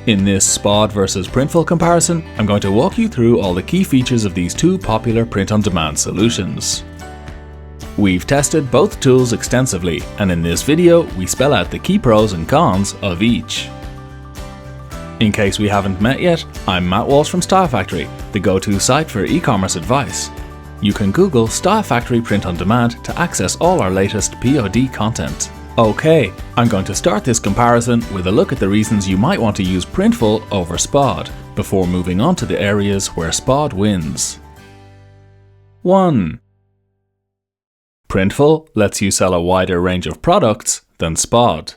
In this SPOD versus Printful comparison, I'm going to walk you through all the key features of these two popular print-on-demand solutions. We've tested both tools extensively, and in this video we spell out the key pros and cons of each. In case we haven't met yet, I'm Matt Walsh from Style Factory, the go-to site for e-commerce advice. You can Google Style Factory Print on Demand to access all our latest POD content. Okay, I'm going to start this comparison with a look at the reasons you might want to use Printful over SPOD, before moving on to the areas where SPOD wins. 1. Printful lets you sell a wider range of products than SPOD.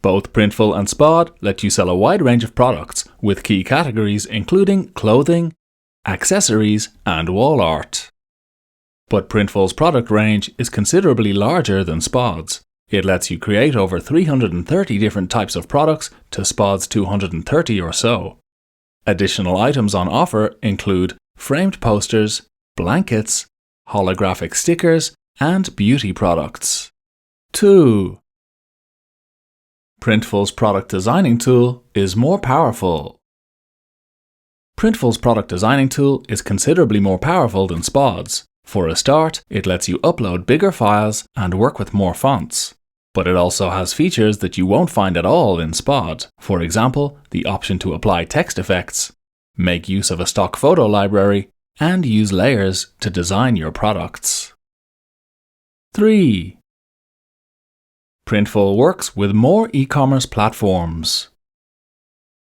Both Printful and SPOD let you sell a wide range of products, with key categories including clothing, accessories, and wall art. But Printful's product range is considerably larger than SPOD's. It lets you create over 330 different types of products to SPOD's 230 or so. Additional items on offer include framed posters, blankets, holographic stickers, and beauty products. 2. Printful's product designing tool is more powerful. Printful's product designing tool is considerably more powerful than SPOD's. For a start, it lets you upload bigger files and work with more fonts. But it also has features that you won't find at all in SPOD. For example, the option to apply text effects, make use of a stock photo library, and use layers to design your products. 3. Printful works with more e-commerce platforms.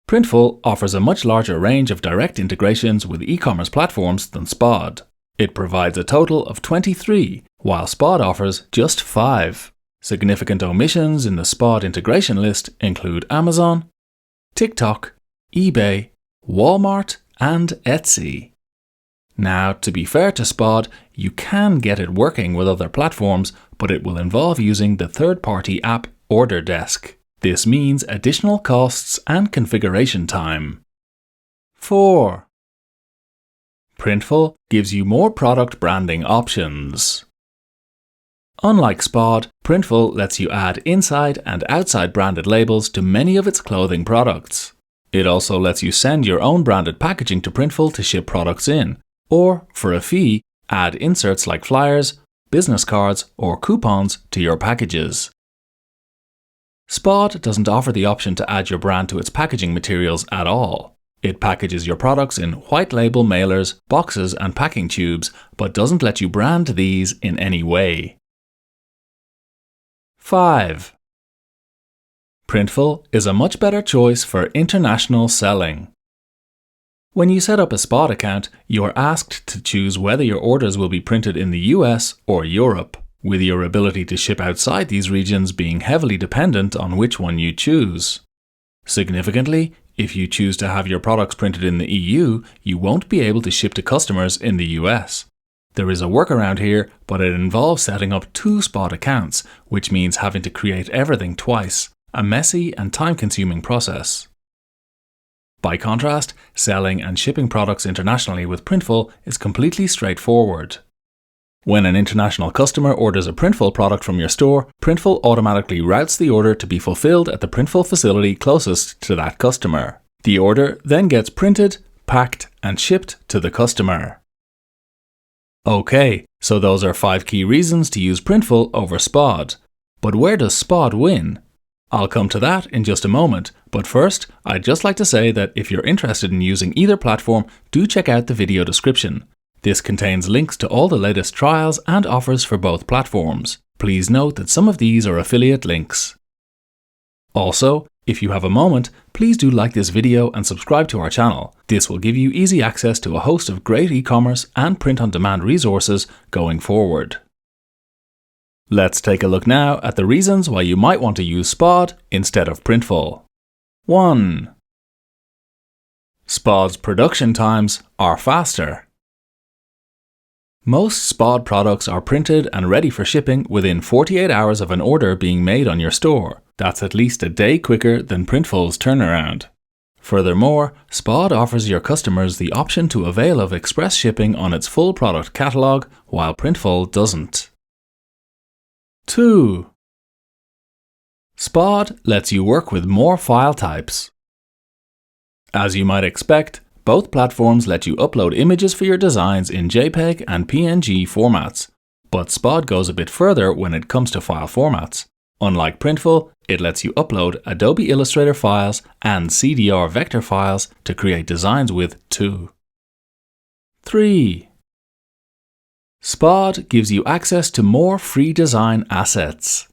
Printful offers a much larger range of direct integrations with e-commerce platforms than SPOD. It provides a total of 23, while SPOD offers just 5. Significant omissions in the SPOD integration list include Amazon, TikTok, eBay, Walmart, and Etsy. Now, to be fair to SPOD, you can get it working with other platforms, but it will involve using the third-party app Order Desk. This means additional costs and configuration time. 4. Printful gives you more product branding options. Unlike SPOD, Printful lets you add inside and outside branded labels to many of its clothing products. It also lets you send your own branded packaging to Printful to ship products in, or, for a fee, add inserts like flyers, business cards, or coupons to your packages. SPOD doesn't offer the option to add your brand to its packaging materials at all. It packages your products in white label mailers, boxes, and packing tubes, but doesn't let you brand these in any way. 5. Printful is a much better choice for international selling. When you set up a SPOD account, you are asked to choose whether your orders will be printed in the US or Europe, with your ability to ship outside these regions being heavily dependent on which one you choose. Significantly, if you choose to have your products printed in the EU, you won't be able to ship to customers in the US. There is a workaround here, but it involves setting up 2 SPOD accounts, which means having to create everything twice, a messy and time-consuming process. By contrast, selling and shipping products internationally with Printful is completely straightforward. When an international customer orders a Printful product from your store, Printful automatically routes the order to be fulfilled at the Printful facility closest to that customer. The order then gets printed, packed, and shipped to the customer. Okay, so those are 5 key reasons to use Printful over SPOD. But where does SPOD win? I'll come to that in just a moment, but first, I'd just like to say that if you're interested in using either platform, do check out the video description. This contains links to all the latest trials and offers for both platforms. Please note that some of these are affiliate links. Also, if you have a moment, please do like this video and subscribe to our channel. This will give you easy access to a host of great e-commerce and print-on-demand resources going forward. Let's take a look now at the reasons why you might want to use SPOD instead of Printful. 1. SPOD's production times are faster. Most SPOD products are printed and ready for shipping within 48 hours of an order being made on your store. That's at least a day quicker than Printful's turnaround. Furthermore, SPOD offers your customers the option to avail of express shipping on its full product catalogue, while Printful doesn't. 2. SPOD lets you work with more file types. As you might expect, both platforms let you upload images for your designs in JPEG and PNG formats, but SPOD goes a bit further when it comes to file formats. Unlike Printful, it lets you upload Adobe Illustrator files and CDR vector files to create designs with too. 3. SPOD gives you access to more free design assets.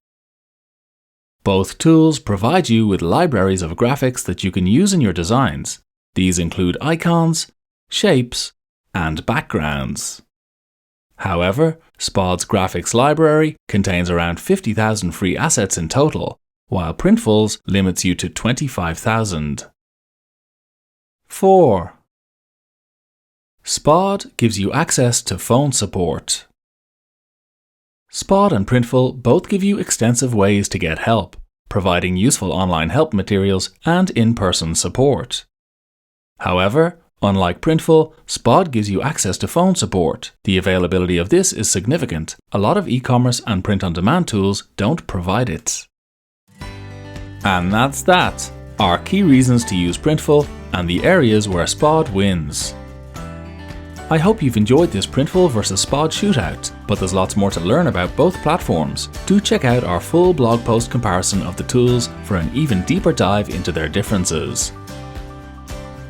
Both tools provide you with libraries of graphics that you can use in your designs. These include icons, shapes, and backgrounds. However, SPOD's graphics library contains around 50,000 free assets in total, while Printful's limits you to 25,000. 4. SPOD gives you access to phone support. SPOD and Printful both give you extensive ways to get help, providing useful online help materials and in-person support. However, unlike Printful, SPOD gives you access to phone support. The availability of this is significant. A lot of e-commerce and print-on-demand tools don't provide it. And that's that. Our key reasons to use Printful and the areas where SPOD wins. I hope you've enjoyed this Printful versus SPOD shootout, but there's lots more to learn about both platforms. Do check out our full blog post comparison of the tools for an even deeper dive into their differences.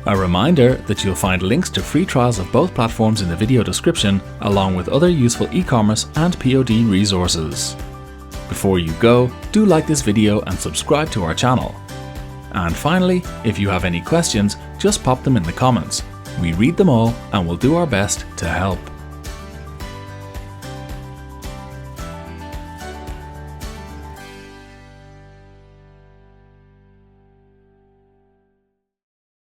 A reminder that you'll find links to free trials of both platforms in the video description, along with other useful e-commerce and POD resources. Before you go, do like this video and subscribe to our channel. And finally, if you have any questions, just pop them in the comments. We read them all and will do our best to help.